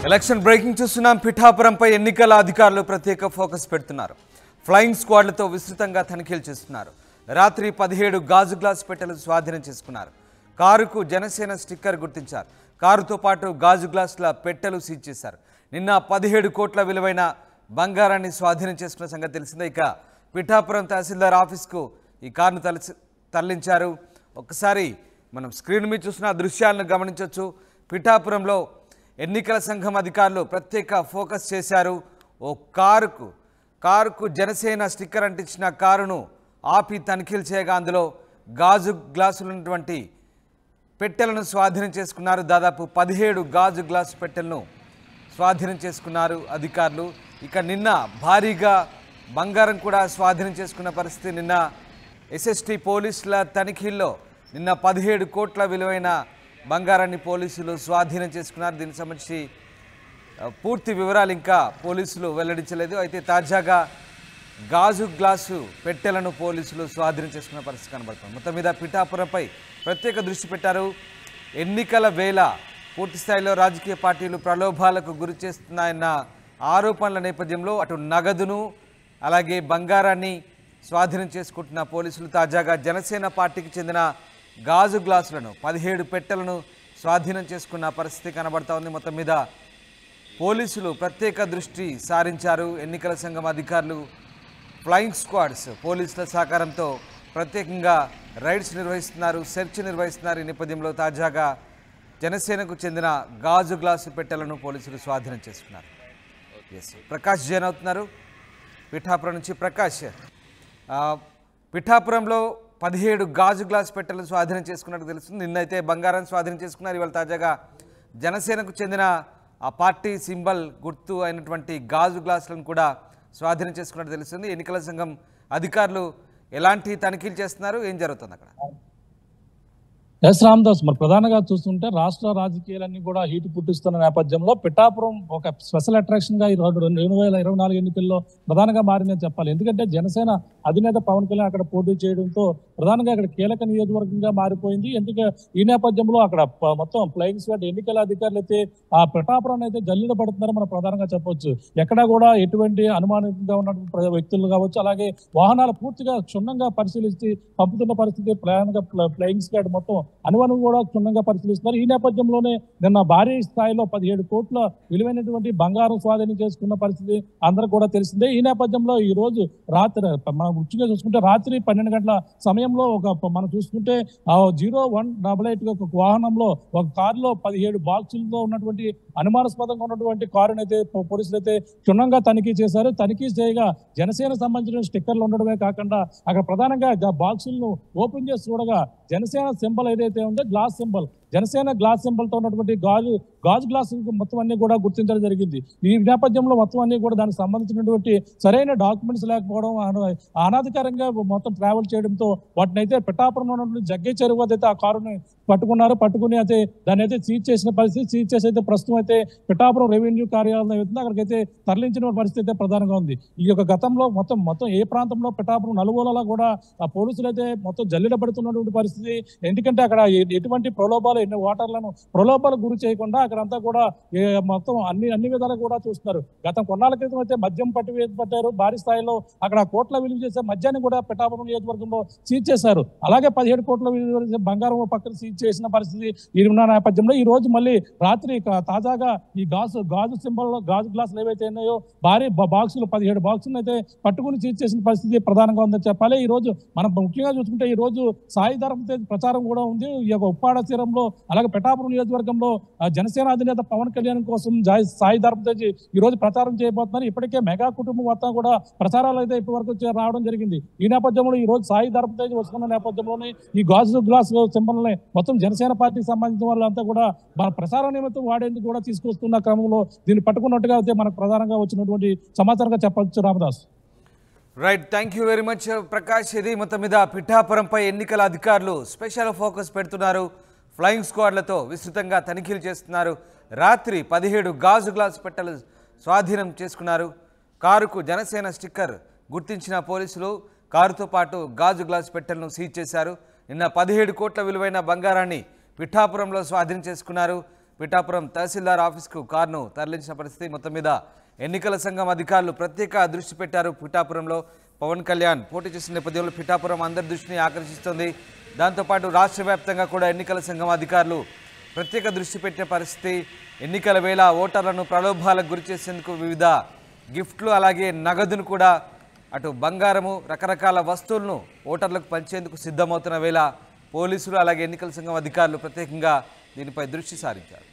Election breaking చూస్తున్నాం. పిఠాపురంపై ఎన్నికల అధికారులు ప్రత్యేక ఫోకస్ పెడుతున్నారు. ఫ్లయింగ్ స్క్వాడ్లతో విస్తృతంగా తనిఖీలు చేస్తున్నారు. రాత్రి 17 గాజు గ్లాస్ పెట్టెలు స్వాధీనం చేసుకున్నారు. కారుకు జనసేన స్టిక్కర్ గుర్తించారు. కారుతో పాటు గాజు గ్లాసుల పెట్టెలు సీజ్ చేశారు. నిన్న 17 కోట్ల విలువైన బంగారాన్ని స్వాధీనం చేసుకున్న సంగతి తెలిసిందే. ఇక పిఠాపురం తహసీల్దార్ ఆఫీస్కు ఈ కారును తరలించారు. ఒకసారి మనం స్క్రీన్ మీద చూసిన దృశ్యాలను గమనించవచ్చు. పిఠాపురంలో ఎన్నికల సంఘం అధికారులు ప్రత్యేక ఫోకస్ చేశారు. ఓ కారుకు జనసేన స్టిక్కర్ అంటించిన కారును ఆపి తనిఖీలు చేయగా అందులో గాజు గ్లాసులు ఉన్నటువంటి పెట్టెలను స్వాధీనం చేసుకున్నారు. దాదాపు 17 గాజు గ్లాసు పెట్టెలను స్వాధీనం చేసుకున్నారు అధికారులు. ఇక నిన్న భారీగా బంగారం కూడా స్వాధీనం చేసుకున్న పరిస్థితి. నిన్న ఎస్ఎస్టీ పోలీసుల తనిఖీల్లో నిన్న 17 కోట్ల విలువైన బంగారాన్ని పోలీసులు స్వాధీనం చేసుకున్నారు. దీనికి సంబంధించి పూర్తి వివరాలు ఇంకా పోలీసులు వెల్లడించలేదు. అయితే తాజాగా గాజు గ్లాసు పెట్టెలను పోలీసులు స్వాధీనం చేసుకున్న పరిస్థితి కనబడుతుంది. మొత్తం మీద పిఠాపురంపై ప్రత్యేక దృష్టి పెట్టారు. ఎన్నికల వేళ పూర్తి స్థాయిలో రాజకీయ పార్టీలు ప్రలోభాలకు గురి చేస్తున్నాయన్న ఆరోపణల నేపథ్యంలో అటు నగదును అలాగే బంగారాన్ని స్వాధీనం చేసుకుంటున్న పోలీసులు తాజాగా జనసేన పార్టీకి చెందిన గాజు గ్లాసులను 17 పెట్టెలను స్వాధీనం చేసుకున్న పరిస్థితి కనబడతా ఉంది. మొత్తం మీద పోలీసులు ప్రత్యేక దృష్టి సారించారు. ఎన్నికల సంఘం అధికారులు ఫ్లయింగ్ స్క్వాడ్స్ పోలీసుల సహకారంతో ప్రత్యేకంగా రైడ్స్ నిర్వహిస్తున్నారు, సెర్చ్ నిర్వహిస్తున్నారు. ఈ నేపథ్యంలో తాజాగా జనసేనకు చెందిన గాజు గ్లాసు పెట్టెలను పోలీసులు స్వాధీనం చేసుకున్నారు. ప్రకాష్ జైన్ అవుతున్నారు పిఠాపురం నుంచి. ప్రకాష్, పిఠాపురంలో 17 గాజు గ్లాస్ పెట్టెలను స్వాధీనం చేసుకున్నట్టు తెలుస్తుంది. నిన్నైతే బంగారం స్వాధీనం చేసుకున్నారు. ఇవాళ తాజాగా జనసేనకు చెందిన ఆ పార్టీ సింబల్ గుర్తు అయినటువంటి గాజు గ్లాసులను కూడా స్వాధీనం చేసుకున్నట్టు తెలుస్తుంది. ఎన్నికల సంఘం అధికారులు ఎలాంటి తనిఖీలు చేస్తున్నారు, ఏం జరుగుతుంది అక్కడ? ఎస్ రామదాస్, మరి ప్రధానంగా చూస్తుంటే రాష్ట్ర రాజకీయాలన్నీ కూడా హీట్ పుట్టిస్తున్న నేపథ్యంలో పిఠాపురం ఒక స్పెషల్ అట్రాక్షన్ గా 2024 ఎన్నికల్లో ప్రధానంగా మారిందని చెప్పాలి. ఎందుకంటే జనసేన అధినేత పవన్ కళ్యాణ్ అక్కడ పోటీ చేయడంతో ప్రధానంగా అక్కడ కీలక నియోజకవర్గంగా మారిపోయింది. ఎందుకంటే ఈ నేపథ్యంలో అక్కడ మొత్తం ఫ్లయింగ్ స్క్వాడ్ ఎన్నికల అధికారులు అయితే ఆ పిఠాపురాన్ని అయితే జల్లులు పడుతున్నారని మనం ప్రధానంగా చెప్పొచ్చు. ఎక్కడా కూడా ఎటువంటి అనుమానంగా ఉన్నటువంటి వ్యక్తులు కావచ్చు, అలాగే వాహనాలు పూర్తిగా క్షుణ్ణంగా పరిశీలించి పంపుతున్న పరిస్థితి. ప్రధానంగా ఫ్లయింగ్ స్క్వాడ్ మొత్తం అనుమానం కూడా క్షుణ్ణంగా పరిశీలిస్తున్నారు. ఈ నేపథ్యంలోనే నిన్న భారీ స్థాయిలో 17 కోట్ల విలువైనటువంటి బంగారం స్వాధీనం చేసుకున్న పరిస్థితి అందరికి కూడా తెలిసిందే. ఈ నేపథ్యంలో ఈ రోజు రాత్రి మనం ముఖ్యంగా చూసుకుంటే రాత్రి 12 గంటల సమయంలో మనం చూసుకుంటే 0188 ఒక వాహనంలో ఒక కారులో 17 బాక్సులతో ఉన్నటువంటి అనుమానాస్పదంగా ఉన్నటువంటి కారుని అయితే పోలీసులు అయితే క్షుణ్ణంగా తనిఖీ చేశారు. తనిఖీ చేయగా జనసేన సంబంధించిన స్టిక్కర్లు ఉండడమే కాకుండా అక్కడ ప్రధానంగా బాక్సులను ఓపెన్ చేసి చూడగా జనసేన సింబల్ ఏదైతే ఉందో glass symbol, Janasena glass symbol తో ఉన్నటువంటి గాజు గ్లాస్ మొత్తం అన్ని కూడా గుర్తించడం జరిగింది. ఈ నేపథ్యంలో మొత్తం అన్ని కూడా దానికి సంబంధించినటువంటి సరైన డాక్యుమెంట్స్ లేకపోవడం, అనాధికారంగా మొత్తం ట్రావెల్ చేయడంతో వాటిని అయితే పిఠాపురంలో ఉన్నటువంటి జగ్గే చెరువు అయితే ఆ కారుని పట్టుకున్నారు. పట్టుకుని అయితే దాన్ని అయితే సీజ్ చేసిన పరిస్థితి. సీజ్ చేసి అయితే ప్రస్తుతం అయితే పిఠాపురం రెవెన్యూ కార్యాలయం అవుతుంది, అక్కడికైతే తరలించిన పరిస్థితి అయితే ప్రధానంగా ఉంది. ఈ యొక్క గతంలో మొత్తం ఏ ప్రాంతంలో పిఠాపురం నలుమూలలా కూడా ఆ పోలీసులు అయితే మొత్తం జల్లిడబడుతున్నటువంటి పరిస్థితి. ఎందుకంటే అక్కడ ఎటువంటి ప్రలోభాలు, ఎన్ని ఓటర్లను ప్రలోభాలకు గురి చేయకుండా అక్కడంతా కూడా మొత్తం అన్ని విధాలు కూడా చూస్తున్నారు. గత కొన్నాళ్ళ క్రితం అయితే మద్యం పట్టారు భారీ స్థాయిలో. అక్కడ కోట్ల విలువ చేసే మద్యాన్ని కూడా పిఠాపురం నియోజకవర్గంలో సీజ్ చేశారు. అలాగే 17 కోట్ల విలువ చేసే బంగారం పక్కన సీజ్ చేసిన పరిస్థితి ఈ ఉన్న నేపథ్యంలో ఈ రోజు మళ్ళీ రాత్రి తాజాగా ఈ గాజు సింబల్ గాజు గ్లాసులు ఏవైతే ఉన్నాయో భారీ బాక్సులు 17 బాక్సులు అయితే పట్టుకుని సీజ్ చేసిన పరిస్థితి ప్రధానంగా ఉందని చెప్పాలి. ఈ రోజు మనం ముఖ్యంగా చూసుకుంటే ఈ రోజు సాయి ధర్మ తేజ్ ప్రచారం కూడా ఉంది. ఈ యొక్క ఉప్పాడ తీరంలో అలాగే పిఠాపురం నియోజకవర్గంలో జనసేన అధినేత పవన్ కళ్యాణ్ కోసం సాయి ధర్మ తేజ్ ఈ రోజు ప్రచారం చేయబోతున్నారు. ఇప్పటికే మెగా కుటుంబం మొత్తం కూడా ప్రచారాలు అయితే ఇప్పటి వరకు రావడం జరిగింది. ఈ నేపథ్యంలో ఈ రోజు సాయి ధర్మ తేజ్ వస్తున్న నేపథ్యంలోనే ఈ గాజు గ్లాస్ సింబల్ని మొత్తం జనసేన పార్టీకి సంబంధించిన వాళ్ళంతా కూడా మన ప్రచార నిమిత్తం వాడేందుకు కూడా తీసుకొస్తున్న క్రమంలో దీన్ని పట్టుకున్నట్టుగా అయితే మనకు ప్రధానంగా వచ్చినటువంటి సమాచారంగా చెప్పవచ్చు Ramadas. Right, thank you very much Prakash. ఇది మొత్తం మీద పిఠాపురంపై ఎన్నికల అధికారులు స్పెషల్ ఫోకస్ పెడుతున్నారు. ఫ్లయింగ్ స్క్వాడ్లతో విస్తృతంగా తనిఖీలు చేస్తున్నారు. రాత్రి 17 గాజు గ్లాస్ పెట్టెలు స్వాధీనం చేసుకున్నారు. కారుకు జనసేన స్టిక్కర్ గుర్తించిన పోలీసులు కారుతో పాటు గాజు గ్లాస్ పెట్టెలను సీజ్ చేశారు. నిన్న 17 కోట్ల విలువైన బంగారాన్ని పిఠాపురంలో స్వాధీనం చేసుకున్నారు. పిఠాపురం తహసీల్దార్ ఆఫీస్కు కారును తరలించిన పరిస్థితి. మొత్తం మీద ఎన్నికల సంఘం అధికారులు ప్రత్యేక దృష్టి పెట్టారు. పిఠాపురంలో పవన్ కళ్యాణ్ పోటీ చేసిన నేపథ్యంలో పిఠాపురం అందరి దృష్టిని ఆకర్షిస్తోంది. దాంతోపాటు రాష్ట్ర వ్యాప్తంగా కూడా ఎన్నికల సంఘం అధికారులు ప్రత్యేక దృష్టి పెట్టే పరిస్థితి. ఎన్నికల వేళ ఓటర్లను ప్రలోభాలకు గురి చేసేందుకు వివిధ గిఫ్ట్లు అలాగే నగదును కూడా అటు బంగారము రకరకాల వస్తువులను ఓటర్లకు పంచేందుకు సిద్ధమవుతున్న వేళ పోలీసులు అలాగే ఎన్నికల సంఘం అధికారులు ప్రత్యేకంగా దీనిపై దృష్టి సారించారు.